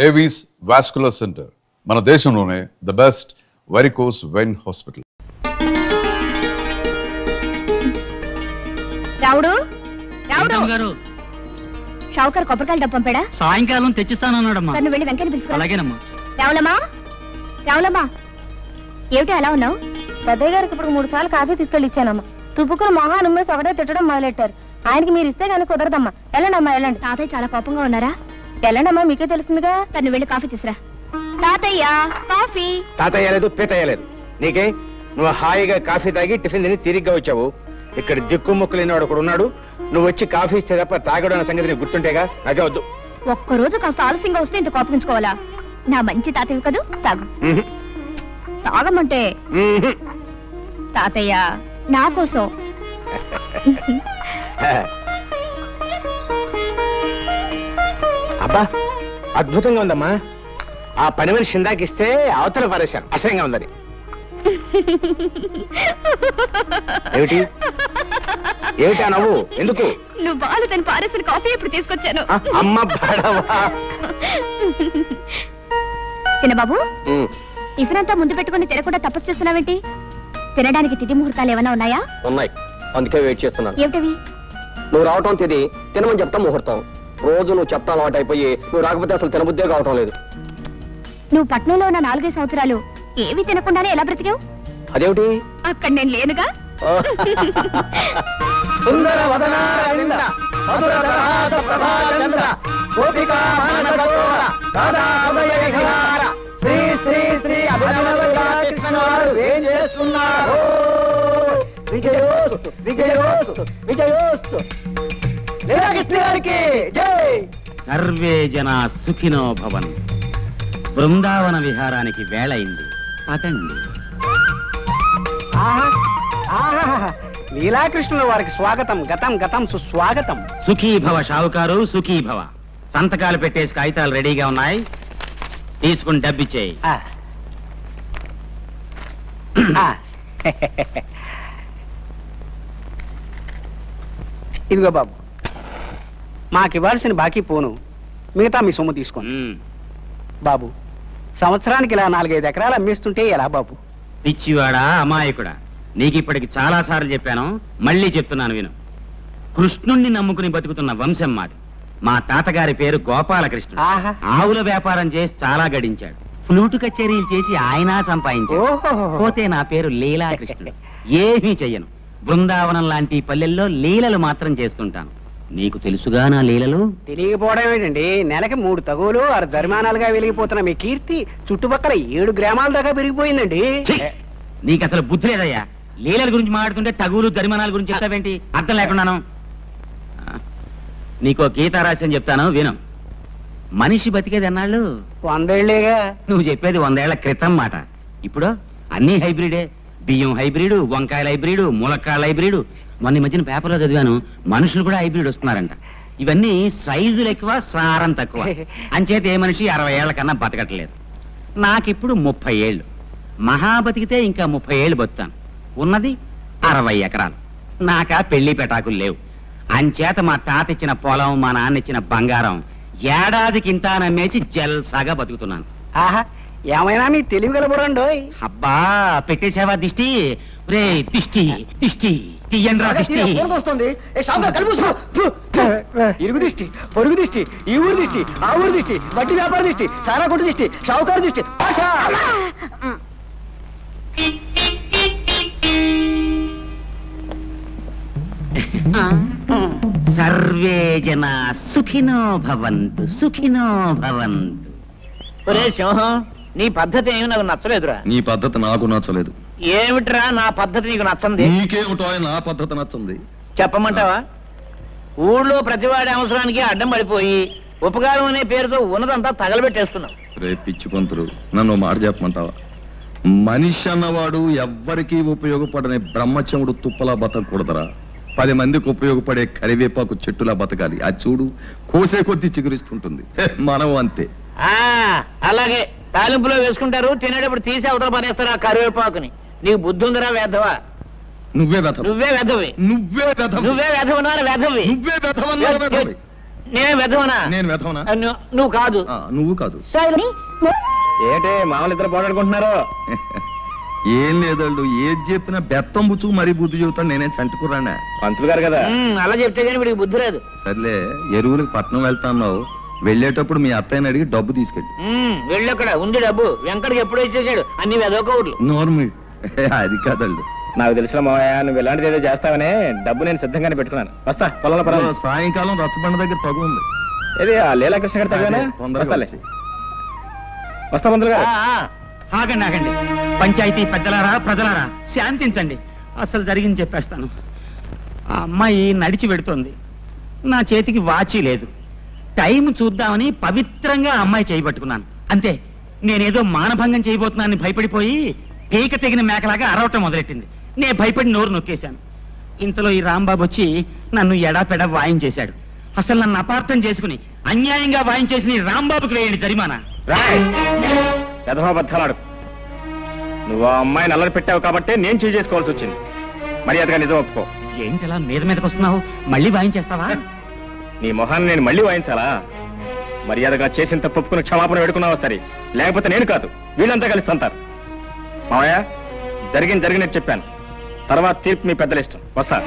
Avis vascular centre మన దేశంలోనే the best varicose vein hospital. రావుడు రావుడు గారు షావుకర్ కొబ్బరికాయలు డబ్బు పంపాడా? సాయంకాలం తెచ్చిస్తానన్నాడమ్మా. తను వెళ్ళి వెంకయ్యని పిలుచుకో. అలాగేనమ్మా. రావులమ్మా రావులమ్మా, ఏమిటి అలా ఉన్నావు? పెద్దయ్య గారికి ఇప్పుడు 3 సార్లు కాఫీ తీసుకెళ్ళి ఇచ్చానమ్మా. తుప్పుకుని మొహాన్ని ఉమ్మేసి ఒకటే తిట్టడం మొదలెట్టారు. ఆయనకి మీరు ఇస్తే కానీ కుదరదమ్మా. వెళ్ళండమ్మా వెళ్ళండి. తాతయ్య చాలా కోపంగా ఉన్నారా? వెళ్ళండమ్మా, మీకే తెలుస్తుందిగా. తను వెళ్ళి కాఫీ తీసురా. తాతయ్య కాఫీ. తాతయ్య లేదు, పీతయ్య లేదు. నీకే నువ్వు హాయిగా కాఫీ తాగి టిఫిన్ తిని తిరిగ్గా వచ్చావు. ఇక్కడ దిక్కు ముక్కు లేనివాడు ఒకడు ఉన్నాడు. నువ్వు వచ్చి కాఫీ ఇస్తే తప్ప తాగడం అన్న సంగతి నీకు గుర్తుంటేగా. నాకే వద్దు. ఒక్కరోజు కాస్త ఆలస్యంగా వస్తే ఇంత కోపగించుకోవాలా? నా మంచి తాతయ్య కదూ, తాగు. తాగమంటే తాతయ్య నా కోసం. అబ్బా అద్భుతంగా ఉందమ్మా. ఆ పని మనిషి ఇందాకిస్తే అవతల పారేశాను, అసహ్యంగా ఉందని. ఏమిటి ఏమిటా నవ్వు? ఎందుకు? నువ్వు బాలు తను పారేసిన కాఫీ ఇప్పుడు తీసుకొచ్చాను. అమ్మ బాడవా. చిన్నబాబు, టిఫిన్ అంతా ముందు పెట్టుకుని తినకుండా తపస్సు చేస్తున్నావేంటి? తినడానికి తిథి ముహూర్తాలు ఏమైనా ఉన్నాయా? ఉన్నాయి, అందుకే వెయిట్ చేస్తున్నాను. ఏమిటవి? నువ్వు రావటం తిది, తినమని చెప్తాం ముహూర్తం. రోజు నువ్వు చెప్తా అలవాటు అయిపోయి నువ్వు రాకపోతే అసలు తినబుద్దే కావటం లేదు. నువ్వు పట్నంలో ఉన్న 4-5 సంవత్సరాలు ఏవి తినకుండానే ఎలా బ్రతికావు? అదేమిటి? అక్కడ నేను లేనుగా. సుందర వదనారవింద మధుర దరహాస ప్రభాచంద్ర గోపికా మానసరోవర రాధా అభయ విహార శ్రీ శ్రీ శ్రీ అభినవ కృష్ణ వారు ఏం చేస్తున్నారు? విజయోస్తు విజయోస్తు విజయోస్తు. లీలాకృష్ణ గారికి జై. సర్వే జనా సుఖినో భవన్. బృందావన విహారానికి వేళయింది, పదండి. లీలాకృష్ణుల వారికి స్వాగతం. గతం గతం సుస్వాగతం. సుఖీభవ షావుకారు, సుఖీభవ. సంతకాలు పెట్టేసి కాగితాలు రెడీగా ఉన్నాయి, తీసుకుని డబ్బిచ్చేయి. ఇదిగో బాబు, మాకివ్వాల్సిన బాకీ పోను, మిగతా మీ సొమ్ము తీసుకోండి. బాబు, సంవత్సరానికి ఇలా 4-5 ఎకరాలు అమ్మేస్తుంటే ఎలా బాబు? పిచ్చివాడా, అమాయకుడా, నీకిప్పటికి చాలా సార్లు చెప్పాను, మళ్ళీ చెప్తున్నాను విను. కృష్ణుణ్ణి నమ్ముకుని బతుకుతున్న వంశం మాది. మా తాతగారి పేరు గోపాలకృష్ణుడు. ఆవుల వ్యాపారం చేసి చాలా గడించాడు. ఫ్లూటు కచేరీలు చేసి ఆయన సంపాదించాడు. పోతే నా పేరు లీలాకృష్ణుడు. ఏమీ చెయ్యను. బృందావనం లాంటి పల్లెల్లో లీలలు మాత్రం చేస్తుంటాను. నీకు తెలుసుగా నా లీలలు? తెలియకపోవడం ఏంటండి? నెలకి 3 తగులు 6 జరిమానాలుగా వెలిగిపోతున్న మీ కీర్తి చుట్టుపక్కల 7 గ్రామాల దాకా పెరిగిపోయిందండి. నీకు అసలు బుద్ధి లేదయ్యా. లీలల గురించి మాట్లాడుతుంటే తగులు జరిమానాల గురించి చెప్తావేంటి? అర్థం లేకున్నాను. నీకో గీతారాశ్యం చెప్తాను విను. మనిషి బతికేది ఎన్నాళ్ళు? 100 ఏళ్లేగా. నువ్వు చెప్పేది 100 ఏళ్ల క్రితం మాట. ఇప్పుడు అన్ని హైబ్రిడే. బియ్యం హైబ్రిడ్, వంకాయల హైబ్రిడ్, ములక్కాయల హైబ్రిడ్. మొన్న మధ్యన పేపర్లో చదివాను, మనుషులు కూడా హైబ్రిడ్ వస్తున్నారంట. ఇవన్నీ సైజులు ఎక్కువ, సారం తక్కువ. అంచేత ఏ మనిషి 60 ఏళ్ల కన్నా బతకట్లేదు. నాకిప్పుడు 30 ఏళ్ళు. మహా బతికితే ఇంకా 30 ఏళ్ళు బతుకుతాను. ఉన్నది 60 ఎకరాలు. నాకా పెళ్లి పెటాకులు లేవు. అంచేత మా తాత ఇచ్చిన పొలం, మా నాన్న ఇచ్చిన బంగారం ఏడాదికి ఇంత నమ్మేసి జల్సాగా బతుకుతున్నాను. ఆహా, ఏమైనా మీ తెలివి గలబడండోయ్. అబ్బా, పెట్టేసావా దిష్టి? రే దిష్టి దిష్టి తీయండ్రా దిష్టి. ఇరుగు దిష్టి, పొరుగు దిష్టి, ఈ ఊరు దిష్టి, ఆ ఊరు దిష్టి, వడ్డీ వ్యాపార దిష్టి, సారా కొట్టు దిష్టి, షావుకారు దిష్టి. సర్వే జనా సుఖినో భవంతు, సుఖినో భవంతు. ఒరే సింహం, నీ పద్ధతి ఏమి నాకు నచ్చలేదురా. నీ పద్ధతి నాకు నచ్చలేదు. ఏమిట్రా నా పద్ధతి నీకు నచ్చంది? నీకేమిటో నా పద్ధతి నచ్చంది. చెప్పమంటావా? ఊళ్ళో ప్రతివాడి అవసరానికి అడ్డం పడిపోయి ఉపకారం అనే పేరుతో ఉన్నదంతా తగలబెట్టేస్తున్నావు. రే పిచ్చి పంతులు, నన్ను మాట చెప్పమంటావా? మనిషి అన్నవాడు ఎవ్వరికీ ఉపయోగపడని బ్రహ్మచముడు తుప్పలా బతకూడదరా. 10 మందికి ఉపయోగపడే కరివేపాకు చెట్టులా బతకాలి. ఆ చూడు, కోసే కొద్దీ చిగురిస్తుంటుంది. మనం అంతే. అలాగే తాలింపులో వేసుకుంటారు, తినేటప్పుడు తీసి అవతల పడేస్తారు ఆ కరివేపాకుని. నీకు బుద్ధి ఉందిరా వేధవా? నువ్వే వెధవ. నువ్వే వెధవి. నువ్వే వెధవ. నువ్వే వెధవన్నారు వెధవి. నువ్వే వెధవన్నారు వెధవి. నేనే వెధవనా? నేను వెధవనా? నువ్వు కాదు. నువ్వు కాదు. ఏంటి మామూలు ఇద్దరు పోరాడుకుంటున్నారు? ఏం లేదళ్ళు, ఏది చెప్పినా బెత్తం బుచ్చుకు మరీ బుద్ధి చెబుతాను. నేనేం చంటుకురానా? పంతులు గారు కదా. అలా చెప్తే కానీ వీడికి బుద్ధి లేదు. సర్లే, ఎరువులకు పట్నం వెళ్తాన్నావు, వెళ్ళేటప్పుడు మీ అత్తయ్యని అడిగి డబ్బు తీసుకెళ్ళి. వెళ్ళక్కడ ఉంది డబ్బు. వెంకటకి ఎప్పుడో ఇచ్చేసాడు అన్ని వెదవకూడలు. నోర్మి అది కాదళ్ళు. నాకు తెలిసిన మావయ్య నువ్వు ఇలాంటిది ఏదో చేస్తావనే డబ్బు నేను సిద్ధంగానే పెట్టుకున్నాను. వస్తా పొలంలో పర్వాలేదు. సాయంకాలం రచ్చబండ దగ్గర తగు ఉంది. ఏది ఆ లీలాకృష్ణ గారి తగ్గనా? తొందరగా వస్తా పంతులు గారు. ఆగండి ఆగండి, పంచాయతీ పెద్దలారా ప్రజలారా శాంతించండి. అసలు జరిగింది చెప్పేస్తాను. ఆ అమ్మాయి నడిచి పెడుతోంది, నా చేతికి వాచి లేదు. టైం చూద్దామని పవిత్రంగా ఆ అమ్మాయి చేయబట్టుకున్నాను. అంతే, నేనేదో మానభంగం చేయబోతున్నానని భయపడిపోయి పీక తెగిన మేకలాగా అరవటం మొదలెట్టింది. నే భయపడి నోరు నొక్కేశాను. ఇంతలో ఈ రాంబాబు వచ్చి నన్ను ఎడాపెడా వాయించేశాడు. అసలు నన్ను అపార్థం చేసుకుని అన్యాయంగా వాయించేసిన ఈ రాంబాబుకి వేయండి జరిమానా. పెదమాబద్ధాలాడు. నువ్వు ఆ అమ్మాయిని అల్లరి పెట్టావు కాబట్టి నేను చేంజ్ చేసుకోవాల్సి వచ్చింది. మర్యాదగా నిజం ఒప్పుకో. ఏంటి అలా మీదకి వస్తున్నావు? మళ్ళీ వాయించేస్తావా? నీ మొహాన్ని నేను మళ్ళీ వాయించాలా? మర్యాదగా చేసిన తప్పు ఒప్పుకుని క్షమాపణ పెడుకున్నావా సరే, లేకపోతే నేను కాదు వీళ్ళంతా కలిసి తంతారు. మావయ్య, జరిగినట్టు చెప్పాను. తర్వాత తీర్పు మీ పెద్దల ఇష్టం. వస్తా.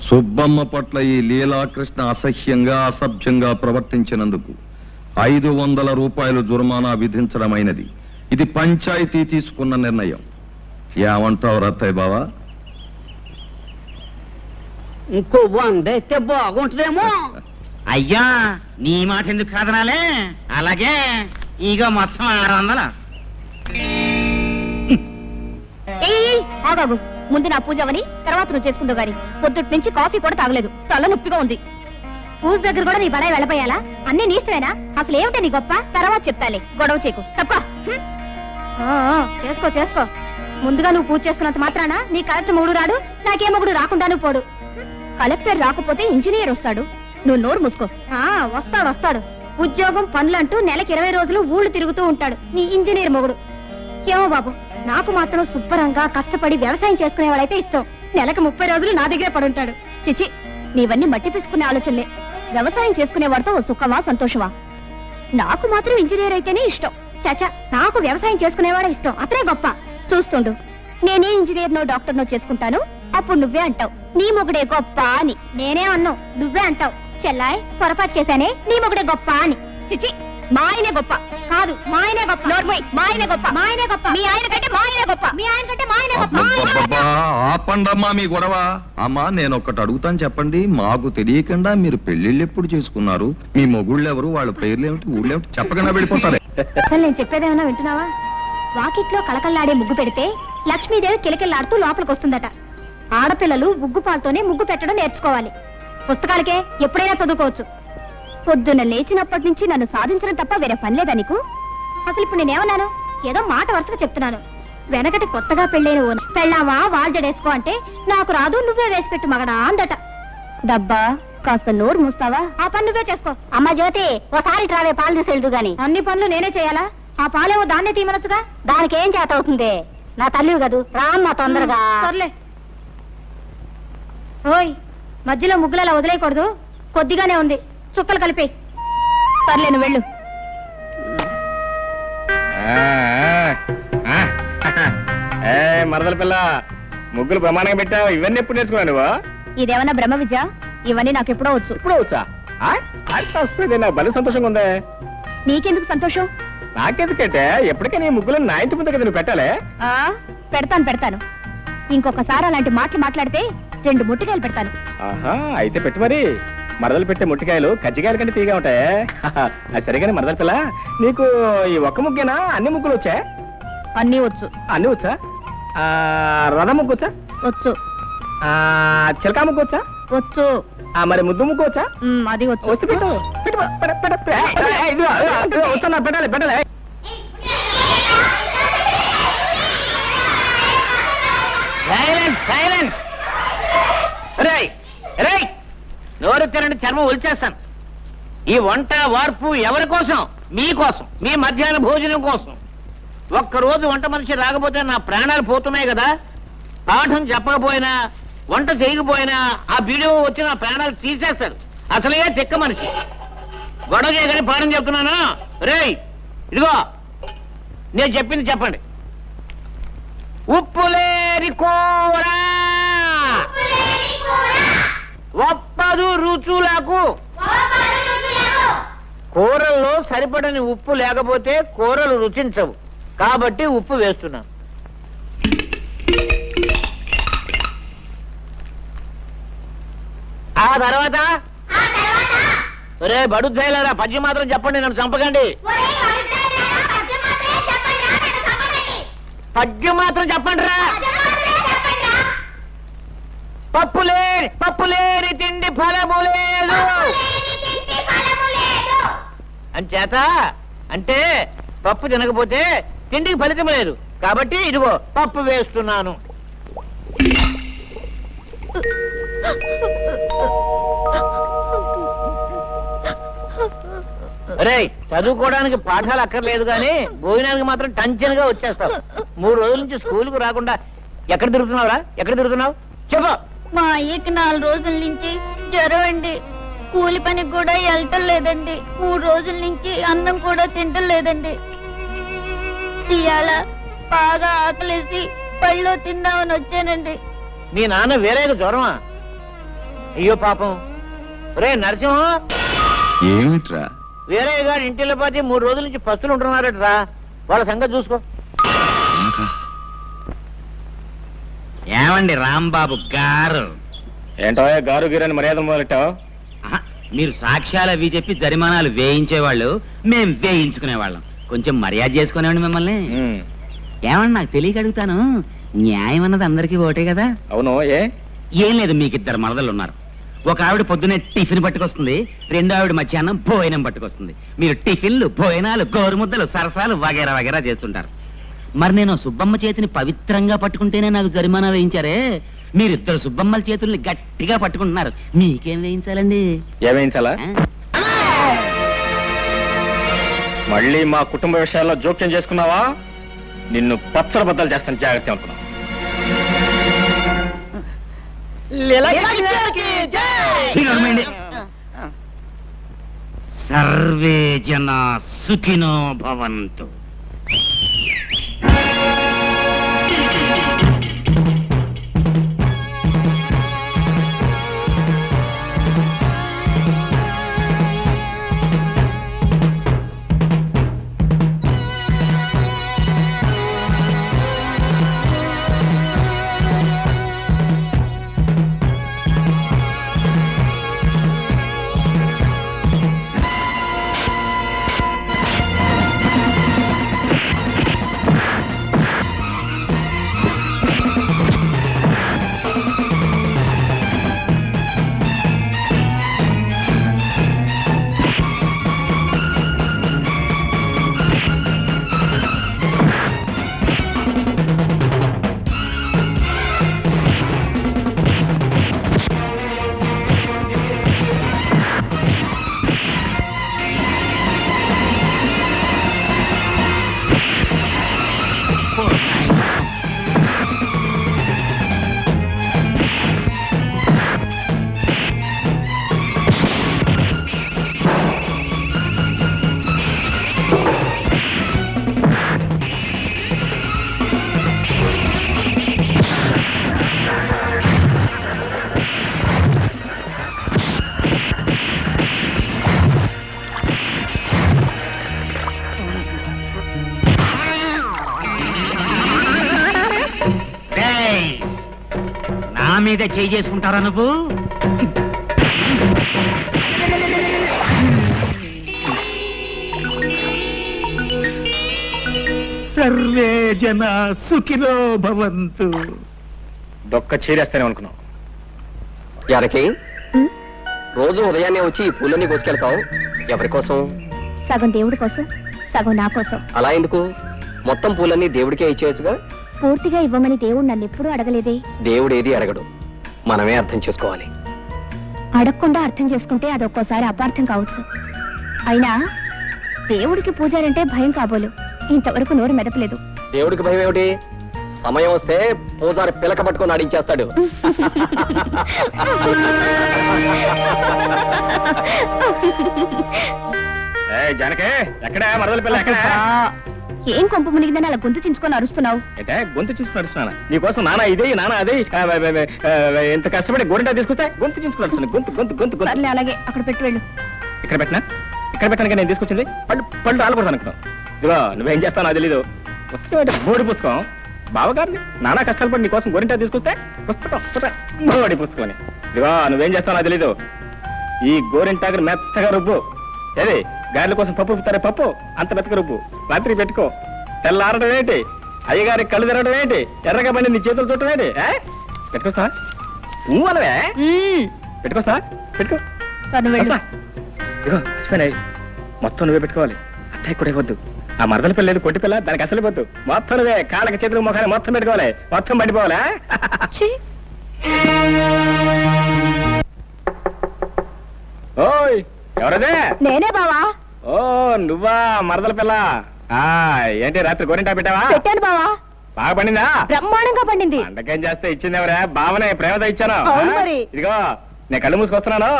సుబ్బమ్మ పట్ల ఈ లీలాకృష్ణ అసహ్యంగా అసభ్యంగా ప్రవర్తించినందుకు 500 రూపాయలు జుర్మానా విధించడమైనది. ఇది పంచాయతీ తీసుకున్న నిర్ణయం. ఏమంటావు రత్తయ్య బావా? ఇంకో 100 అయితే బాగుంటుందేమో. అయ్యా, నీ మాట ఎందుకు కాదనాలే? అలాగే ఇక మొత్తం 600. బాబు, ముందు నా పూజ అవని తర్వాత నువ్వు చేసుకుందో గాని పొద్దుటి నుంచి కాఫీ కూడా తాగలేదు. తల నొప్పిగా ఉంది. పూజ దగ్గర కూడా నీ బడాయి వెళ్ళపోయాలా? అన్ని నీ ఇష్టమేనా? అసలు ఏమిటా నీ గొప్ప? తర్వాత చెప్తాలే, గొడవ చేయకు. తప్ప చేసుకో. ముందుగా నువ్వు పూజ చేసుకున్నంత మాత్రాన నీ కలెక్టర్ మొగుడు రాడు, నాకే మొగుడు రాకుండాను పోడు. కలెక్టర్ రాకపోతే ఇంజనీర్ వస్తాడు. నువ్వు నోరు మూసుకో. వస్తాడు. ఉద్యోగం పనులంటూ నెలకి 20 రోజులు ఊళ్ళు తిరుగుతూ ఉంటాడు నీ ఇంజనీర్ మొగుడు. ఏమో బాబు, నాకు మాత్రం శుభ్రంగా కష్టపడి వ్యవసాయం చేసుకునేవాడైతే ఇష్టం. నెలకు 30 రోజులు నా దగ్గరే పడుంటాడు. చిచి, నీవన్నీ మట్టి పిసుకునే ఆలోచనలే. వ్యవసాయం చేసుకునేవాడితో ఓ సుఖమా సంతోషమా? నాకు మాత్రం ఇంజనీర్ అయితేనే ఇష్టం. చచా, నాకు వ్యవసాయం చేసుకునేవాడే ఇష్టం. అతనే గొప్ప. చూస్తుండు, నేనే ఇంజనీర్నో డాక్టర్నో చేసుకుంటాను. అప్పుడు నువ్వే అంటావు నీ మొగుడే గొప్ప అని. నేనే అన్నావు, నువ్వే అంటావు చెల్లాయ్ పొరపాటు చేశానే, నీ మొగుడే గొప్ప అని. చిచి, మా ఆయనే గొప్ప కాదు, మా ఆయనే గొప్ప. మా ఆయనే గొప్ప, మా ఆయనే గొప్ప. మీ ఆయన కంటే మా ఆయనే గొప్ప, మీ ఆయన కంటే మా ఆయనే గొప్ప. అబ్బబ్బబ్బా, ఆపండమ్మా మీ గొడవ. అమ్మా, నేను ఒక్కటి అడుగుతాను చెప్పండి. మాకు తెలియకుండా మీరు పెళ్లిళ్ళు ఎప్పుడు చేసుకున్నారు? మీ మొగుళ్ళు ఎవరు, వాళ్ళ పేర్లు ఏమిటి, ఊళ్ళో ఏమిటి చెప్పకుండా వెళ్ళిపోతారే. అసలు నేను చెప్పేదేమన్నా వింటున్నావా? వాకిట్లో కళకళ్ళాడే ముగ్గు పెడితే లక్ష్మీదేవి కిలకిల్లాడుతూ లోపలికి వస్తుందట. ఆడపిల్లలు ముగ్గు పాలతోనే ముగ్గు పెట్టడం నేర్చుకోవాలి. పుస్తకాలకే ఎప్పుడైనా చదువుకోవచ్చు. పొద్దున్న లేచినప్పటి నుంచి నన్ను సాధించడం తప్ప వేరే పని లేదా నీకు? అసలు ఇప్పుడు నేనేమన్నాను? ఏదో మాట వరుసగా చెప్తున్నాను. వెనకటి కొత్తగా పెళ్ళైన ఓ పెళ్ళావా వాల్జడేసుకో అంటే నాకు రాదు, నువ్వే వేసి పెట్టు మగడా అందట. డబ్బా, కాస్త నోరు మూస్తావా? ఆ పని నువ్వే చేసుకో. అమ్మ జ్యోతి, ఓసారి ట్రావే పాలు తీసేళ్దు గాని. అన్ని పనులు నేనే చేయాలా? ఆ పాలేవో దాన్నే తీయమనొచ్చుగా. దానికి ఏం చేత అవుతుంది? నా తల్లివి కదూ, రామ్మా తొందరగా. సర్లే. ఓయ్, మధ్యలో ముగ్గులలా వదిలేయకూడదు. కొద్దిగానే ఉంది, చుక్కలు కలిపి. సర్లే, నువ్వు వెళ్ళు. మరదల పిల్ల, ముగ్గులు ప్రమాణంగా పెట్టావు. ఇవన్నీ ఎప్పుడు నేర్చుకున్నావు నువ్వు? ఇదేమన్నా బ్రహ్మ విద్య? ఇవన్నీ నాకు ఎప్పుడో వచ్చు. ఇప్పుడు వచ్చా? నాకు భలే సంతోషంగా ఉందే. నీకెందుకు సంతోషం? నాకెందుకంటే ఎప్పటికైనా ఈ ముగ్గులను నా ఇంటి ముందు కదా నువ్వు పెట్టాలే. పెడతాను. ఇంకొకసారి అలాంటి మాటలు మాట్లాడితే 2 ముట్టికాయలు పెడతాను. ఆహా, అయితే పెట్టు మరి. మరదలు పెట్టే ముట్టికాయలు కజ్జికాయల కంటే తీగా ఉంటాయి. అది సరిగానే మరదల పిల్ల, నీకు ఈ ఒక్క ముగ్గేనా అన్ని ముగ్గులు వచ్చా? అన్నీ వచ్చు. అన్ని వచ్చా? రథ ముగ్గు వచ్చా? వచ్చు. చిలకా ముగ్గు వచ్చా? వచ్చు. మరి ముద్దు ముగ్గు వచ్చా? అది వచ్చు. వస్తే పెట్టు. పెట్టాలి. సైలెన్స్. నోరు తినండి, చర్మం ఒలిచేస్తాను. ఈ వంట వార్పు ఎవరి కోసం? మీకోసం, మీ మధ్యాహ్న భోజనం కోసం. ఒక్కరోజు వంట మనిషి రాకపోతే నా ప్రాణాలు పోతున్నాయి కదా. పాఠం చెప్పకపోయినా వంట చేయకపోయినా ఆ వీడియో వచ్చి నా ప్రాణాలు తీసేస్తాడు. అసలే తిక్క మనిషి. గొడవ చేయగానే పాఠం చెప్తున్నాను. రేయ్ ఇదిగో నేను చెప్పింది చెప్పండి. ఉప్పు లేని కూర ఒప్పదు రుచులకు. కూరల్లో సరిపడని ఉప్పు లేకపోతే కూరలు రుచించవు. కాబట్టి ఉప్పు వేస్తున్నాను. ఆ తర్వాత రే బడుద్దాయిలారా పద్యం మాత్రం చెప్పండి, నన్ను చంపకండి. పద్యం మాత్రం చెప్పండి రా. పప్పులేని తిండి ఫలము లేదు అంచేత అంటే పప్పు తినకపోతే తిండికి ఫలితం లేదు. కాబట్టి ఇదిగో పప్పు వేస్తున్నాను. రేయ్ చదువుకోవడానికి పాఠాలు అక్కర్లేదు కానీ భోజనానికి మాత్రం టెన్షన్గా వచ్చేస్తావు. 3 రోజుల నుంచి స్కూల్కు రాకుండా ఎక్కడ తిరుగుతున్నావురా? ఎక్కడ తిరుగుతున్నావు చెప్పు. మా అయ్యకి 4 రోజుల నుంచి జ్వరం అండి. కూలి పనికి కూడా వెళ్ళటం లేదండి. 3 రోజుల నుంచి అన్నం కూడా తింటం లేదండి. ఇవాళ బాగా ఆకలేసి పళ్ళు తిందామని వచ్చానండి. మీ నాన్న వేరేగా జ్వరమా? అయ్యో పాపం. రే నరసింహం, ఏమిట్రా? వేరే గారి ఇంటిలో పోతే 3 రోజుల నుంచి పస్తులు ఉంటున్నారటరా. వాళ్ళ సంగతి చూసుకో. ఏమండి రాంబాబు గారు? ఏంటో గారు గిరని మర్యాద మొదలెట్టావు? ఆహా, మీరు సాక్ష్యాలు అవి చెప్పి జరిమానాలు వేయించేవాళ్ళు, మేం వేయించుకునేవాళ్ళం. కొంచెం మర్యాద చేసుకునేవాడి మిమ్మల్ని. ఏమన్నా నాకు తెలియక అడుగుతాను, న్యాయం అన్నది అందరికీ ఒకటే కదా? అవును. ఏం లేదు, మీకు 2 మరదలు ఉన్నారు. ఒక ఆవిడ పొద్దునే టిఫిన్ పట్టుకొస్తుంది, 2వ ఆవిడ మధ్యాహ్నం భోజనం పట్టుకొస్తుంది. మీరు టిఫిన్లు, భోజనాలు, గోరుముద్దలు, సరసాలు వగేరా వగేరా చేస్తుంటారు. మరి నేను సుబ్బమ్మ చేతిని పవిత్రంగా పట్టుకుంటేనే నాకు జరిమానా వేయించారే, మీరిద్దరు సుబ్బమ్మల చేతుల్ని గట్టిగా పట్టుకుంటున్నారు. మీకేం వేయించాలండి? ఏమేయించాలా? మళ్ళీ మా కుటుంబ విషయాల్లో జోక్యం చేసుకున్నావా నిన్ను పచ్చల బద్దలు చేస్తాను, జాగ్రత్త అనుకున్నావు. సర్వే జన సుఖినో భవంతు. మీద చేయి చేసుకుంటారా నువ్వు? సర్వే జన సుఖినో భవంతు. దొక్క చీరేస్తానే అనుకున్నావు. ఎవరికి రోజు ఉదయాన్నే వచ్చి ఈ పూలన్నీ కోసుకెళ్తావు? ఎవరి కోసం? సగం దేవుడి కోసం, సగం నా కోసం. అలా ఎందుకు? మొత్తం పూలన్నీ దేవుడికే ఇచ్చేయచ్చుగా. పూర్తిగా ఇవ్వమని దేవుడు నన్ను ఎప్పుడూ అడగలేదే. దేవుడు ఏది అడగడు, మనమే అర్థం చేసుకోవాలి. అడగకుండా అర్థం చేసుకుంటే అదొక్కోసారి అపార్థం కావచ్చు. అయినా దేవుడికి పూజారంటే భయం కాబోలు. ఇంతవరకు నోరు మెదపలేదు. దేవుడికి భయం ఏమిటి? సమయం వస్తే పూజారి పిలక పట్టుకొని ఆడించేస్తాడు. జానకే ఎక్కడ మరదల పిల్ల ఎక్కడ? ఏం కొంప మునిగిందని అలా గొంతు చించుకొని అరుస్తున్నావు? అంటే గొంతు చూసుకుని నడుస్తున్నాను నీకోసం. నానా ఇదే నానా అదే ఎంత కష్టపడి గోరింటా తీసుకొస్తే గొంతు చూసుకుని నడుస్తున్నాను. గొంతు గొంతు గొంతు గొంతు. సర్లే, అలాగే అక్కడ పెట్టి వెళ్ళు. ఇక్కడ పెట్టినా ఇక్కడ పెట్టడానికి నేను తీసుకొచ్చింది పళ్ళు పళ్ళు రాలకూడదు అనుకున్నాను. ఇదిగో నువ్వేం చేస్తావు నాకు తెలీదు. వస్తే బోడి పుస్తకం బావగారిని నానా కష్టాలు పడి నీకోసం గోరింటా తీసుకొస్తే పుస్తకం బోడి పుస్తకం అని. ఇదిగో నువ్వేం చేస్తావు నాకు తెలీదు. ఈ గోరింటాకు మెత్తగా రుబ్బు. ఏది గారెల కోసం పప్పు రుబ్బుతారే పప్పు అంత మెత్తగా రుబ్బు. రాత్రి పెట్టుకో. తెల్లారడం ఏంటి, అయ్యగారి కళ్ళు తిరగడం ఏంటి, ఎర్రగా పని నీ చేతులు చుట్టడం ఏంటి? పెట్టుకొస్తా అనవే పెట్టుకొస్తా పెట్టుకో. సరే, నువ్వు వెళ్ళు. ఇగో మర్చిపోయినాయి మొత్తం నువ్వే పెట్టుకోవాలి. అత్తయ్య కూడా ఇవ్వద్దు. ఆ మరదల పిల్ల లేదు కొట్టి పిల్ల దానికి అసలు ఇవ్వద్దు. మొత్తం నువ్వే కాళ్ళకి చేతులు ముఖాన్ని మొత్తం పెట్టుకోవాలి. మొత్తం పడిపోవాలా? ఓయ్ ఎవరదే? నేనే బావా. ఓ నువ్వా మరదల పిల్ల? ఏంటి రాత్రి గోరింటా పెట్టావా? పెట్టాను బావా. బాగా పండిందా? బ్రహ్మాండంగా పండింది. అండకేం చేస్తే ఇచ్చింది ఎవరా? బావనే ప్రేమతో ఇచ్చాను. అవును మరి. ఇదిగో నేను కళ్ళు మూసుకొస్తున్నాను.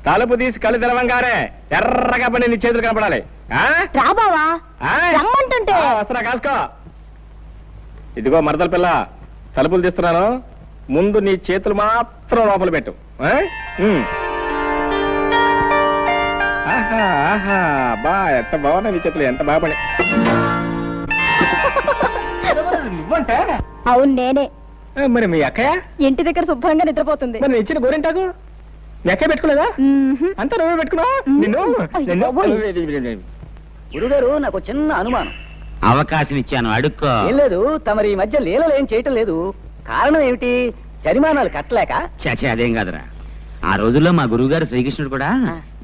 తలుపు తీసి కళ్ళు తెరవంగానే ఎర్రగా పండి నీ చేతులు కనపడాలి. రా బావా, రమ్మంటుంటే. వస్తున్నా కాసుకో. ఇదిగో మరదల పిల్ల తలుపులు తీస్తున్నాను. ముందు నీ చేతులు మాత్రం లోపల పెట్టు. ఆహా ఆహా బా ఎంత బాగున్నాయి నీ చేతులు, ఎంత బాగా పని. నువ్వంటే? అవును నేనే. మరి మీ అక్కయ్య ఇంటి దగ్గర శుభ్రంగా నిద్రపోతుంది. మరి నేను ఇచ్చిన గోరింటాకు మీ అక్కయ్య పెట్టుకోలేదా? అంతా నువ్వే పెట్టుకున్నావా? గురుగారు, నాకు చిన్న అనుమానం. అవకాశం ఇచ్చాను, అడుక్కో. ఏం లేదు, తమరి ఈ మధ్య లీలలు ఏం చేయటం లేదు. కారణం ఏమిటి? జరిమానాలు కట్టలేక? చచ్చే అదేం కాదురా. ఆ రోజుల్లో మా గురువుగారు శ్రీకృష్ణుడు కూడా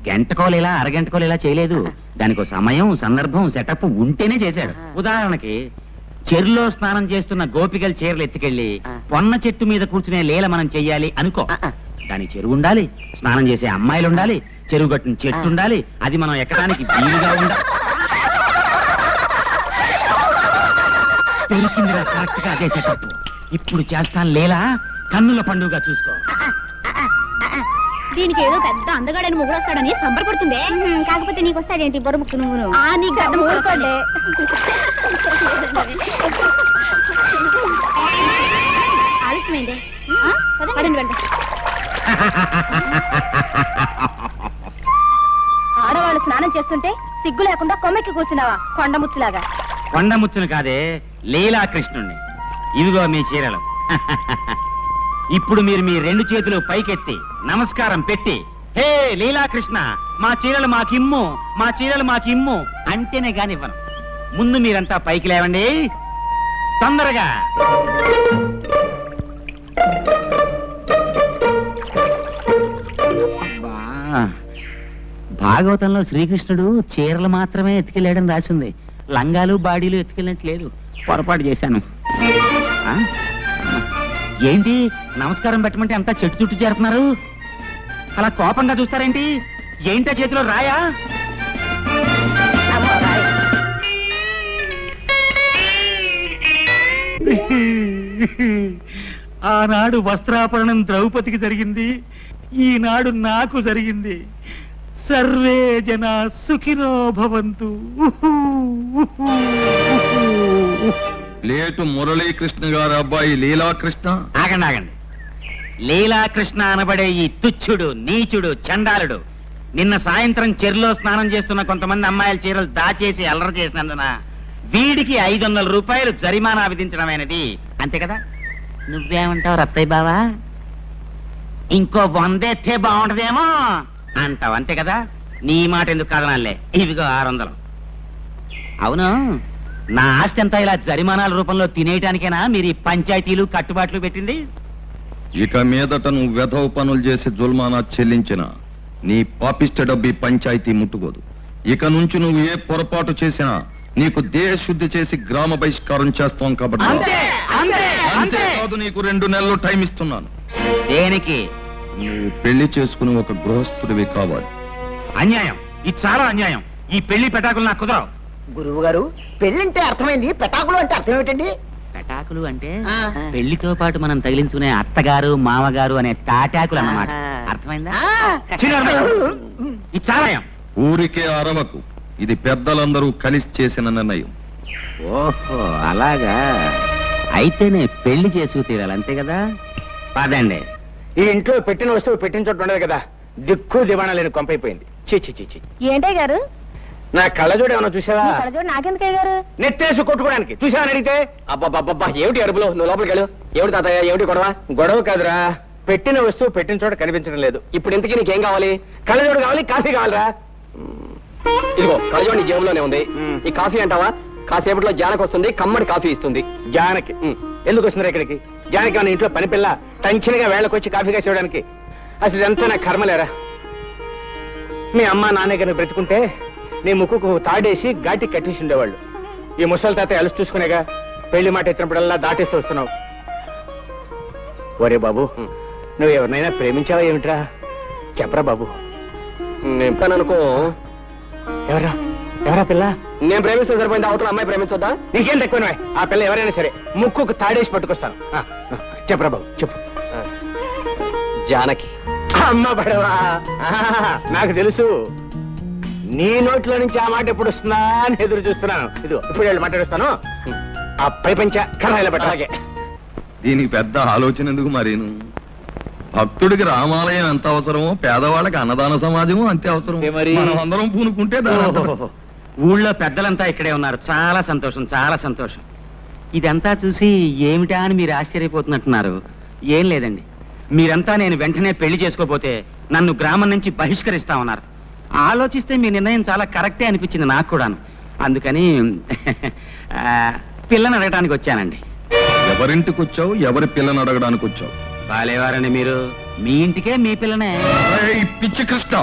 గంటకోలేలా అరగంటకోలేలా చేయలేదు. దానికి సమయం, సందర్భం, సెటప్ ఉంటేనే చేశాడు. ఉదాహరణకి చెరులో స్నానం చేస్తున్న గోపికల చీరలు ఎత్తుకెళ్లి పొన్న చెట్టు మీద కూర్చునే లీల మనం చెయ్యాలి అనుకో. దాని చెరువు ఉండాలి, స్నానం చేసే అమ్మాయిలు ఉండాలి, చెరువు కట్టిన చెట్టు ఉండాలి, అది మనం ఎక్కడానికి వీలుగా ఉండాలి. దొరికిందిరా కరెక్ట్ గా అదే సెటప్. ఇప్పుడు చేస్తాను లీల, కన్నుల పండుగ చూసుకో. దీనికి ఏదో పెద్ద అందగాడని మొగుడు వస్తాడని సంబరపడుతుంది. కాకపోతే నీకు వస్తాడేంటి బొరముక్కు నువ్వు? నీకు అర్థం ఊరుకోండి. ఆలస్యమైంది, పదండి వెళ్దాం. ఆడవాళ్ళు స్నానం చేస్తుంటే సిగ్గు లేకుండా కొమ్మెక్కి కూర్చున్నావా కొండముచ్చులాగా? కొండముచ్చును కాదే, లీలాకృష్ణుణ్ణి. ఇవిగో మీ చీరలు. ఇప్పుడు మీరు మీ రెండు చేతులు పైకెత్తి నమస్కారం పెట్టి, హే లీలాకృష్ణ, మా చీరలు మాకిమ్ము, మా చీరలు మాకిమ్ము అంటేనే కానివ్వను. ముందు మీరంతా పైకి లేవండి తొందరగా. భాగవతంలో శ్రీకృష్ణుడు చీరలు మాత్రమే ఎత్తుకెళ్ళాడని రాసింది. లంగాలు బాడీలు ఎత్తుకెళ్ళినట్టు లేదు. పొరపాటు చేశాను. ఏంటి నమస్కారం పెట్టమంటే అంతా చెట్టు చుట్టూ చేరుతున్నారు? అలా కోపంగా చూస్తారేంటి? ఏంటా చేతిలో రాయా? ఆనాడు వస్త్రాపరణం ద్రౌపదికి జరిగింది, ఈనాడు నాకు జరిగింది. సర్వే జన సుఖినో భవంతు. లేటు మురళీకృష్ణ గారు అబ్బాయి లీలాకృష్ణ. ఆగండి ఆగండి. లీలాకృష్ణ అనబడే ఈ తుచ్చుడు, నీచుడు, చండాలుడు నిన్న సాయంత్రం చెరులో స్నానం చేస్తున్న కొంతమంది అమ్మాయిల చీరలు దాచేసి అల్లరి చేసినందున వీడికి 500 రూపాయలు జరిమానా విధించడమైనది. అంతే కదా? నువ్వేమంటావు రత్తయ్య బావా? ఇంకో 100 ఎత్తే బాగుంటదేమో అంటావు, అంతే కదా? నీ మాట ఎందుకు కాదనాలే. ఇదిగో 600. అవును, నా ఆస్తి అంతా ఇలా జరిమానాల రూపంలో తినేయటానికేనా మీరు ఈ పంచాయతీలు కట్టుబాట్లు పెట్టింది? ఇక మీదట నువ్వు వెధవ పనులు చేసి జుల్మానా చెల్లించిన నీ పాపిష్ట డబ్బి పంచాయతీ ముట్టుకోదు. ఇక నుంచి నువ్వు ఏ పొరపాటు చేసినా నీకు దేశశుద్ధి చేసి గ్రామ బహిష్కారం చేస్తాం. కాబట్టి అంతేకాదు, నీకు 2 నెలలు టైం ఇస్తున్నాను. దేనికి? నువ్వు పెళ్లి చేసుకుని ఒక గృహస్థుడివి కావాలి. అన్యాయం, ఇది చాలా అన్యాయం. ఈ పెళ్లి పెటాకులు నాకు కుదరవు. గురువు గారు పెళ్ళంటే అర్థమైంది, పెటాకులు అంటే అర్థం ఏమిటండి? పెటాకులు అంటే ఆ. పెళ్లితో పాటు మనం తగిలించుకునే అత్తగారు మామగారు అనే తాటాకులు అన్నమాట. అర్థమైందా? ఇది చాలా ఊరికే అరవకు, ఇది పెద్దలందరూ కలిసి చేసిన నిర్ణయం. ఓహో అలాగా, అయితేనే పెళ్లి చేసుకు తీరాలి అంతే కదా. పదండి. ఈ ఇంట్లో పెట్టిన వస్తువు పెట్టిన చోట ఉండదు కదా, దిక్కు దివాణా లేని కొంపైపోయింది. చీ చీ చీ చీ. ఏంటయ్య గారు? నా కళ్ళజోడు ఏమన్నా చూసావా? మీ కళ్ళజోడు నాకెందుకయ్య గారు? నెట్టేసి కొట్టుకోవడానికి చూసావని అడిగితే అబ్బబ్బబ్బబ్బా ఏమిటి అరుపులో? నువ్వు లోపలికి వెళ్ళు. ఏమిటి తాతయ్య, ఏమిటి గొడవ? గొడవ కాదురా, పెట్టిన వస్తువు పెట్టిన చోట కనిపించడం లేదు. ఇప్పుడు ఇంతకీ నీకేం కావాలి? కళ్ళజోడు కావాలి, కాఫీ కావాలరా? ఇదిగో కళ్ళజోడు నీ జేబులోనే ఉంది. ఈ కాఫీ అంటావా? కాసేపట్లో జానకి వస్తుంది, కమ్మడి కాఫీ ఇస్తుంది. జానకి ఎందుకు వస్తున్నారు ఇక్కడికి? జానకి మన ఇంట్లో పని పిల్ల టెన్షన్గా వేళకొచ్చి కాఫీ కాసి ఇవ్వడానికి. అసలు ఇదంతా నా కర్మలేరా. మీ అమ్మ నాన్న గారిని బ్రతుకుంటే నీ ముక్కుకు తాడేసి ఘాటి కట్టేసి ఉండేవాళ్ళు. ఈ ముసలి తాత అలసి చూసుకునేగా పెళ్లి మాట ఎత్తినప్పుడల్లా దాటేస్తూ వస్తున్నావు. ఒరే బాబు, నువ్వు ఎవరినైనా ప్రేమించావా ఏమిట్రా? చెప్పరా బాబు. నేను అనుకో. ఎవరా ఎవరా పిల్ల? నేను ప్రేమిస్తే సరిపోయింది, అవతల అమ్మాయి ప్రేమించొద్దా? నీకేం తక్కువ. ఆ పిల్ల ఎవరైనా సరే ముక్కుకు తాడేసి పట్టుకొస్తాను. చెప్పరా బాబు, చెప్పు. జానకి. అమ్మ పడవా, నాకు తెలుసు. నీ నోట్లో నుంచి ఆ మాట ఎప్పుడు వస్తుందా అని ఎదురు చూస్తున్నాను. ఇదిగో ఇప్పుడు వెళ్ళి మాట్లాడుస్తాను. ఆ పై పంచ కర్రాయిల పట్ట. అలాగే దీనికి పెద్ద ఆలోచన ఎందుకు మరీను? భక్తుడికి రామాలయం ఎంత అవసరమో పేదవాళ్ళకి అన్నదాన సమాజము అంతే అవసరం. మనం అందరం పూనుకుంటే ఊళ్ళో పెద్దలంతా ఇక్కడే ఉన్నారు. చాలా సంతోషం, చాలా సంతోషం. ఇదంతా చూసి ఏమిటా అని మీరు ఆశ్చర్యపోతున్నట్టున్నారు. ఏం లేదండి, మీరంతా నేను వెంటనే పెళ్లి చేసుకోపోతే నన్ను గ్రామం నుంచి బహిష్కరిస్తా ఉన్నారు. ఆలోచిస్తే మీ నిర్ణయం చాలా కరెక్టే అనిపించింది నాకు కూడాను. అందుకని పిల్లని అడగడానికి వచ్చానండి. ఎవరింటికి వచ్చావు? ఎవరి పిల్లని అడగడానికి వచ్చావు? బాలేవారండి మీరు, మీ ఇంటికే మీ పిల్లనే. ఏయ్ పిచ్చి కృష్ణ,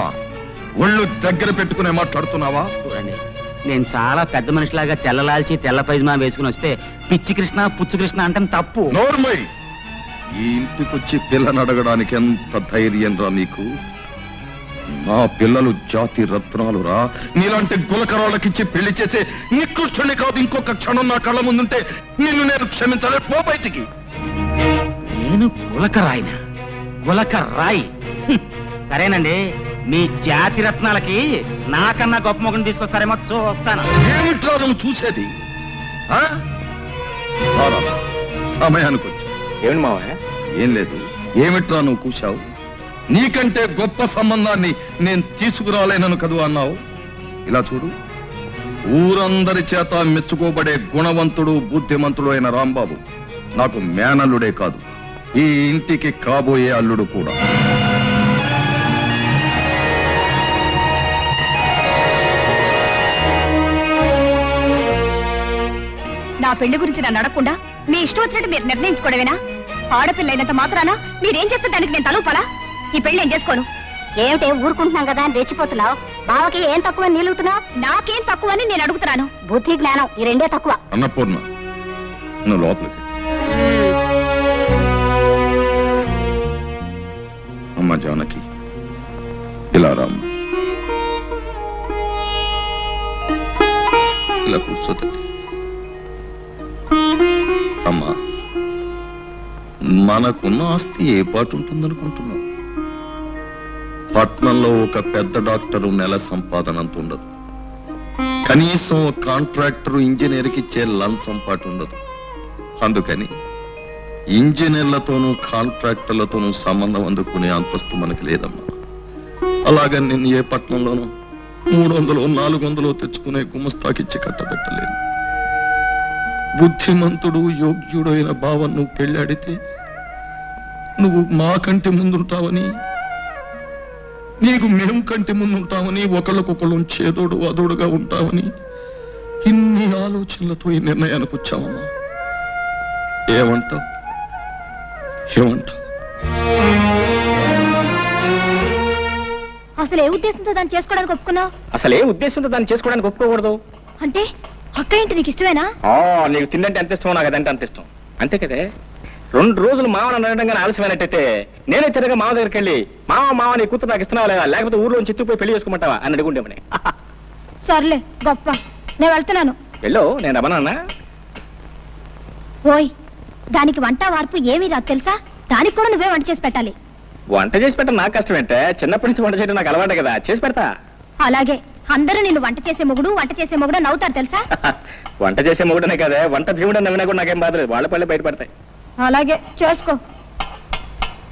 ఒళ్ళు దగ్గర పెట్టుకునే మాట్లాడుతున్నావా? చూడండి, నేను చాలా పెద్ద మనిషిలాగా తెల్లలాల్చి తెల్ల పైజమా వేసుకుని వస్తే పిచ్చి కృష్ణ పుచ్చు కృష్ణ అంటే తప్పు. నోర్మై, ఈ ఇంటికొచ్చి పిల్లని అడగడానికి ఎంత ధైర్యం రా నీకు? నా పిల్లలు జాతి రత్నాలు రా. నీలాంటి గులకరాళ్ళకిచ్చి పెళ్లి చేసే నికృష్టుని కాదు. ఇంకొక క్షణం నా కళ్ళ ముందుంటే నిన్ను నేను క్షమించాలి. పో బయటికి. నేను గులకరాయినా? గులకరాయి? సరేనండి, మీ జాతి రత్నాలకి నాకన్నా గొప్ప మొగను తీసుకొస్తారేమో చూస్తాను. ఏమిట్రా నువ్వు చూసేది? సమయానికి వచ్చి ఏమిటి మావయ్య? ఏం లేదు. ఏమిట్రా నువ్వు కూర్చావు? నీకంటే గొప్ప సంబంధాన్ని నేను తీసుకురాలేనను కదూ అన్నావు. ఇలా చూడు, ఊరందరి చేత మెచ్చుకోబడే గుణవంతుడు బుద్ధిమంతుడు అయిన రాంబాబు నాకు మేనల్లుడే కాదు, ఈ ఇంటికి కాబోయే అల్లుడు కూడా. నా పెళ్లి గురించి నన్ను అడగకుండా మీ ఇష్టం వచ్చినట్టు మీరు నిర్ణయించుకోవడమేనా? ఆడపిల్లైనంత మాత్రాన మీరేం చేస్తే దానికి నేను తలూపాలా? ఈ పెళ్లి నేను చేసుకోను. ఏమిటే ఊరుకుంటున్నాం కదా అని రెచ్చిపోతున్నావు? బావకి ఏం తక్కువ నిలుగుతున్నావు? నాకేం తక్కువ అని నేను అడుగుతున్నాను. బుద్ధి జ్ఞానం ఈ రెండే తక్కువ. అన్నపూర్ణ, నువ్వు లోపలికి. అమ్మ జానకి, ఇలా రామ్మ. ఇలా కూర్చోతండి. అమ్మా, మనకున్న ఆస్తి ఏ పాటు ఉంటుందనుకుంటున్నావు? పట్నంలో ఒక పెద్ద డాక్టరు నెల సంపాదన అంత ఉండదు. కనీసం ఒక కాంట్రాక్టర్ ఇంజనీర్కి ఇచ్చే లంచం పాటు ఉండదు. అందుకని ఇంజనీర్లతోనూ కాంట్రాక్టర్లతోనూ సంబంధం అందుకునే అంతస్తు మనకి లేదమ్మా. అలాగని నేను ఏ పట్నంలోనూ 300 400 తెచ్చుకునే గుమస్తాకిచ్చి కట్టబెట్టలేదు. బుద్ధిమంతుడు యోగ్యుడు అయిన భావం నువ్వు పెళ్ళాడితే నువ్వు మా కంటి ముందుంటావని, నీకు మేము కంటి ముందుంటామని, ఒకళ్ళకొకళ్ళు చేదోడు అదోడుగా ఉంటామని ఇన్ని ఆలోచనలతో ఈ నిర్ణయానికి వచ్చామమ్మా. ఏమంటావు? ఏమంటావు? అసలు ఏ ఉద్దేశంతో దాన్ని చేసుకోవడానికి ఒప్పుకున్నావు? అసలు ఏ ఉద్దేశంతో దాన్ని చేసుకోవడానికి ఒప్పుకోకూడదు అంటే అక్క ఏంటి నీకు ఇష్టమేనా? నీకు తిండంటే ఎంత ఇష్టమో నాకు అదంటే అంత ఇష్టం. అంతే కదే. 2 రోజులు మామని అనడంగానే ఆలస్యమైనట్టయితే నేనే తిరగా మామ దగ్గరికి వెళ్ళి మామ నీ కూతురు నాకు ఇస్తున్నావా లేదా, లేకపోతే ఊర్లో చెత్తుపోయి పెళ్లి చేసుకోమంటావా అని అడుగుండేమని. సర్లే గొప్ప. నేను వెళ్తున్నాను. వెళ్ళు, నేను రమణన్నా. ఓయ్, దానికి వంట వార్పు ఏమీ రాదు తెలుసా? దానికి కూడా నువ్వే వంట చేసి పెట్టాలి. వంట చేసి పెట్టడం నాకు కష్టం ఏంటే? చిన్నప్పటి నుంచి వంట చేయడం నాకు అలవాటే కదా, చేసి పెడతా. అలాగే అందరూ నిన్ను వంట చేసే మొగుడు నవ్వుతారు తెలుసా? వంట చేసే మొగుడనే కదా, వంట భీముడు నవ్వినా కూడా నాకేం బాధలేదు, వాళ్ళ పళ్ళే బయటపడతాయి. అలాగే చేసుకో.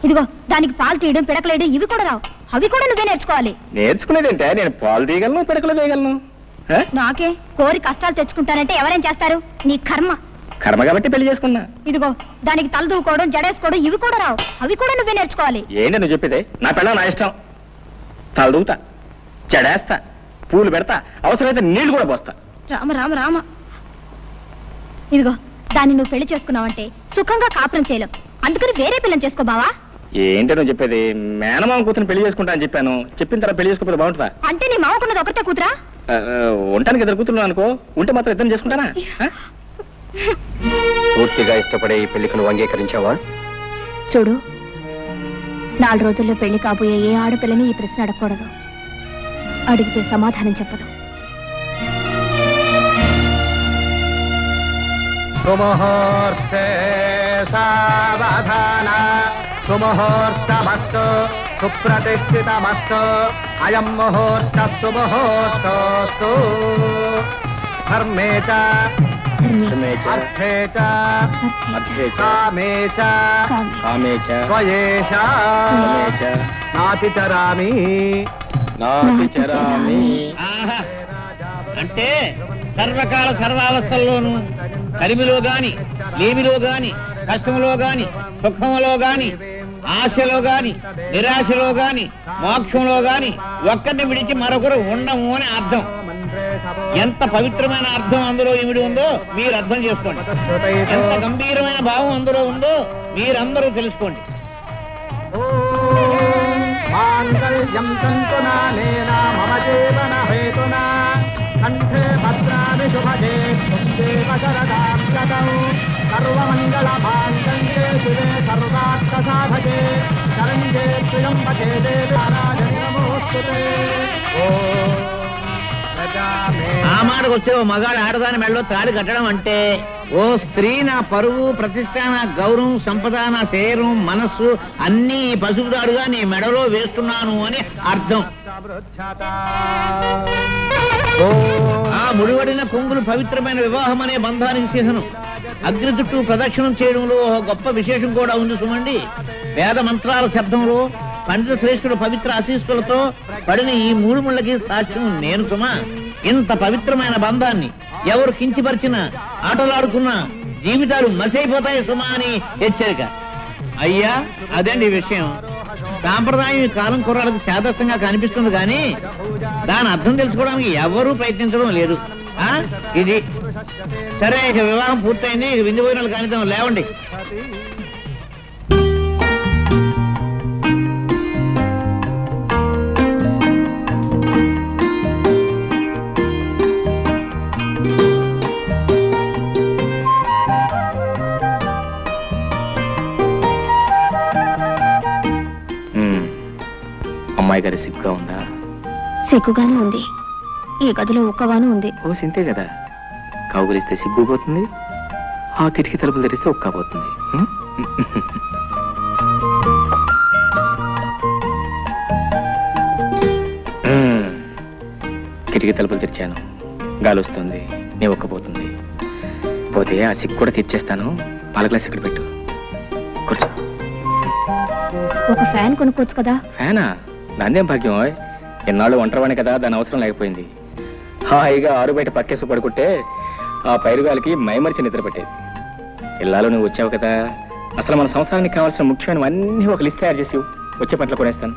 ఇదిగో, దానికి పాలు తీయడం, పిడకలేయడం ఇవి కూడా రావు. అవి కూడా నువ్వే నేర్చుకోవాలి. నేర్చుకునేదేంటే? నేను పాలు తీయగలను, పిడకలు వేయగలను. నాకే కోరి కష్టాలు తెచ్చుకుంటానంటే ఎవరేం చేస్తారు? నీ కర్మ. కర్మ కాబట్టి పెళ్లి చేసుకున్నా. ఇదిగో, దానికి తల దూకోవడం, జడేసుకోవడం ఇవి కూడా రావు. అవి కూడా నువ్వే నేర్చుకోవాలి. ఏంటి నువ్వు చెప్పేదే? నా పెళ్ళ నా ఇష్టం. తల దూతా, జడేస్తా, పూలు పెడతా, అవసరమైతే నీళ్లు కూడా పోస్తా. రామ రామ రామ. ఇదిగో, దాన్ని నువ్వు పెళ్లి చేసుకున్నావంటే సుఖంగా కాపురం చేయలేవు. అందుకని వేరే పిల్లని చేసుకో బావా. ఏంటి నువ్వు చెప్పేది? మేనమామ కూతురు పెళ్లి చేసుకుంటా అని చెప్పాను. చెప్పిన తర్వాత పెళ్లి చేసుకోకపోతే బాగుంటుందా? అంటే నీ మామకున్నది ఒకటే కూతురా? ఉండటానికి ఇద్దరు కూతురు అనుకో, ఉంటే మాత్రం ఇద్దరు చేసుకుంటానా? పూర్తిగా ఇష్టపడే ఈ పెళ్లికి నువ్వు అంగీకరించావా? చూడు, 4 రోజుల్లో పెళ్లి కాబోయే ఏ ఆడపిల్లని ఈ ప్రశ్న అడగకూడదు. అడిగితే సమాధానం చెప్పదు. సుముహూర్తే సావధాన, సుముహూర్తమస్తు, సుప్రతిష్ఠితమస్తు, అయం ముహూర్త సుముహూర్తోస్తు. ధర్మే చ అర్థే చ కామే చ త్వయేష నాతిచరామి నాతిచరామి. అంటే సర్వకాల సర్వావస్థల్లోనూ కలిమిలో గాని, లేమిలో గాని, కష్టములో గాని, సుఖములో గాని, ఆశలో గాని, నిరాశలో గాని, మోక్షంలో గాని ఒక్కరిని విడిచి మరొకరు ఉండము అని అర్థం. ఎంత పవిత్రమైన అర్థం అందులో ఇమిడి ఉందో మీరు అర్థం చేసుకోండి. ఎంత గంభీరమైన భావం అందులో ఉందో మీరందరూ తెలుసుకోండి. మాంగళ్యం తంతునానేన మమ జీవన హేతునా కంఠే భద్రాని శుభగే దేవ శరదాం శతం సర్వమంగళ మాంగళ్యే శివే సర్వార్థ సాధకే శరణ్యే త్ర్యంబకే దేవి నారాయణి నమోస్తుతే. ఆ మాటకు వస్తే ఓ మగాడు ఆడదాని మెడలో తాళి కట్టడం అంటే, ఓ స్త్రీ నా పరువు, ప్రతిష్ట, నా గౌరవం, సంపద, నా శరీరం, మనస్సు అన్నీ ఈ పసుపు తాడుగా నీ మెడలో వేస్తున్నాను అని అర్థం. ఆ ముడివడిన కొంగులు పవిత్రమైన వివాహం అనే బంధానికి చిహ్నం. అగ్ని చుట్టూ ప్రదక్షిణం చేయడంలో ఒక గొప్ప విశేషం కూడా ఉంది సుమండి. వేద మంత్రాల శబ్దంలో, పండిత శ్రేష్ఠుల పవిత్ర ఆశీస్సులతో పడిన ఈ 3 ముళ్ళకి సాక్ష్యం నేను సుమా. ఇంత పవిత్రమైన బంధాన్ని ఎవరు కించిపరిచినా, ఆటలాడుకున్నా జీవితాలు మసైపోతాయి సుమా అని హెచ్చరిక. అయ్యా, అదండి ఈ విషయం. సాంప్రదాయం ఈ కాలం కుర్రాళ్ళకి శాదస్తంగా కనిపిస్తుంది కానీ దాని అర్థం తెలుసుకోవడానికి ఎవరూ ప్రయత్నించడం లేదు. ఇది సరే, ఇక వివాహం పూర్తయింది. ఇక విందు భోజనాలు కానిద్దాం, లేవండి. అమ్మాయి గారి సిగ్గుగా ఉందా? సిగ్గుగానే ఉంది. ఈ గదిలో ఒక్కగాను ఉంది. ఓ సింతే కదా, కౌగులిస్తే సిగ్గు పోతుంది, ఆ కిటికీ తలుపులు తెరిస్తే ఒక్క పోతుంది. కిటికీ తలుపులు తెరిచాను, గాలి వస్తుంది, నీ ఒక్కపోతుంది. పోతే ఆ సిగ్గు కూడా తెచ్చేస్తాను. పాల గ్లాస్ ఇక్కడ పెట్టు, కూర్చో. ఒక ఫ్యాన్ కొనుక్కోవచ్చు కదా. ఫ్యానా? దాందేం భాగ్యం. ఎన్నాళ్ళు ఒంటరివాణి కదా, దాని అవసరం లేకపోయింది. హాయిగా ఆరు బయట పక్కేసి పడుకుంటే ఆ పైరుగాలికి మైమరిచి నిద్ర పట్టేది. ఇల్లాలు నువ్వు వచ్చావు కదా, అసలు మన సంసారానికి కావాల్సిన ముఖ్యమైనవన్నీ ఒక లిస్ట్ తయారు చేసి వచ్చే పట్ల కొనేస్తాను.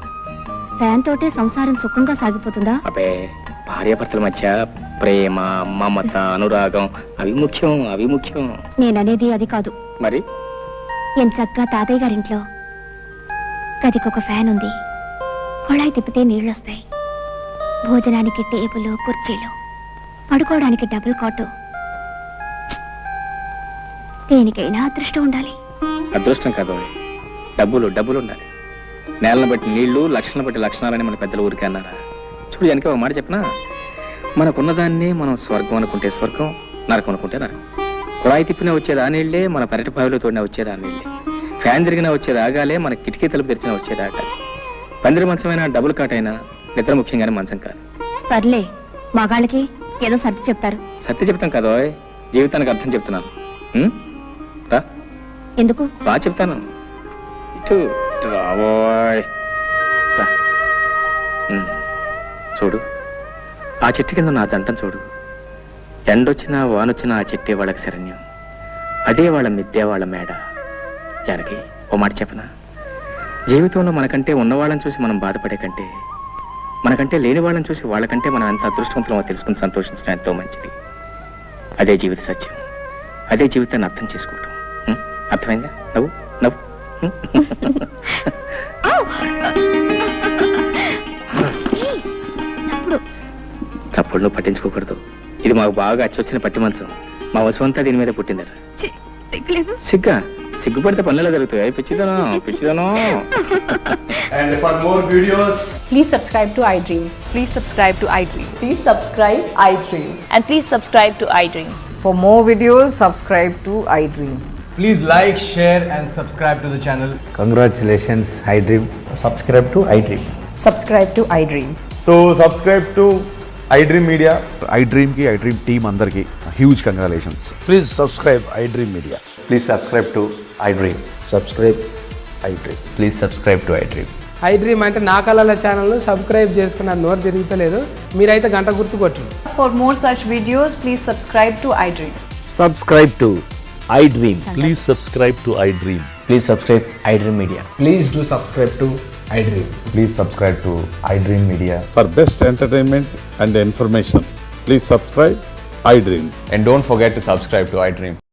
ఫ్యాన్ తోటే సంసారం సుఖంగా సాగిపోతుందా? అబ్బే, భార్యాభర్తల మధ్య ప్రేమ, మమత, అనురాగం అవి ముఖ్యం, అవి ముఖ్యం. నేననేది అది కాదు. మరి ఎంచక్కా తాతయ్య గారింట్లో గదికొక ఫ్యాన్ ఉంది. కొళాయి తిప్పితే నీళ్ళొస్తాయి. భోజనానికి టేబుల్, కుర్చీలు, పడుకోవడానికి డబుల్ కాటు. దేనికైనా అదృష్టం ఉండాలి. అదృష్టం కాదు, డబ్బులు డబ్బులు ఉండాలి. నేలను బట్టి నీళ్లు, లక్షణాలను బట్టి లక్షణాలని మన పెద్దలు ఊరికే అన్నారా? చూడు, వెనక ఒక మాట చెప్పనా, మనకున్నదాన్ని మనం స్వర్గం అనుకుంటే స్వర్గం, నరకం అనుకుంటే నరకం. కుళాయి తిప్పినా వచ్చేది ఆ నీళ్ళే, మన పెరటి బావిలో తోడినా వచ్చేది ఆ నీళ్ళే. ఫ్యాన్ తిరిగినా వచ్చేది ఆగాలే, మన కిటికీ తలుపు తెరిచినా వచ్చేది ఆగాలి. పందిరి మంచమైనా డబుల్ కాట్ అయినా నిద్ర ముఖ్యంగానే మంచం కాదు. సర్లే, మగాళ్ళకి ఏదో సర్ది చెప్తారు. సత్య చెప్తాం కదా, జీవితానికి అర్థం చెప్తున్నాను. ఉం? రా, ఎందుకు? బాగా చెప్తాను. ఇటు ఇటు రాబోయ్. రా. చూడు, ఆ చెట్టు కింద నా జంటను చూడు. ఎండొచ్చినా వానొచ్చినా ఆ చెట్టే వాళ్ళకి శరణ్యం, అదే వాళ్ళ మిద్దే వాళ్ళ మేడ. జానకి, ఓ మాట చెప్పనా? జీవితంలో మనకంటే ఉన్నవాళ్ళని చూసి మనం బాధపడే కంటే, మనకంటే లేని వాళ్ళని చూసి వాళ్ళకంటే మనం ఎంత అదృష్టవంతులమో తెలుసుకుని సంతోషించడం ఎంతో మంచిది. అదే జీవిత సత్యం, అదే జీవితాన్ని అర్థం చేసుకోవటం. అర్థమైందా? నవ్వు నవ్వు. చప్పుడు నువ్వు పట్టించుకోకూడదు. ఇది మాకు బాగా అచ్చొచ్చిన పట్టి మంచం. మా వసువంతా దీని మీద పుట్టిందట. సిగ్గా? సిగ్గుపడితే పనులలో జరుగుతాయి. పిచ్చిదనో పిచ్చిదనో. And for more videos, Please subscribe to iDream. Please subscribe to iDream. Please subscribe iDream. And please subscribe to iDream. For more videos, subscribe to iDream. please like, share and subscribe to the channel. Congratulations, iDream. Subscribe to iDream. Subscribe to iDream. So subscribe to iDream Media. iDream కి iDream team అందరికి huge congratulations. Please subscribe iDream Media. Please subscribe to iDream. Subscribe iDream. Please subscribe to iDream. iDream అంటే నా కళల ఛానల్ను subscribe చేసుకున్న నోరు తిరుగుతలేదు. మీరైతే గంట గుర్తు కొట్టండి. For more such videos, please subscribe to iDream. Subscribe to iDream. Please subscribe to iDream. Please subscribe iDream Media. Please do subscribe to iDream. Please subscribe to iDream Media. For best entertainment and information please subscribe iDream. And don't forget to subscribe to iDream.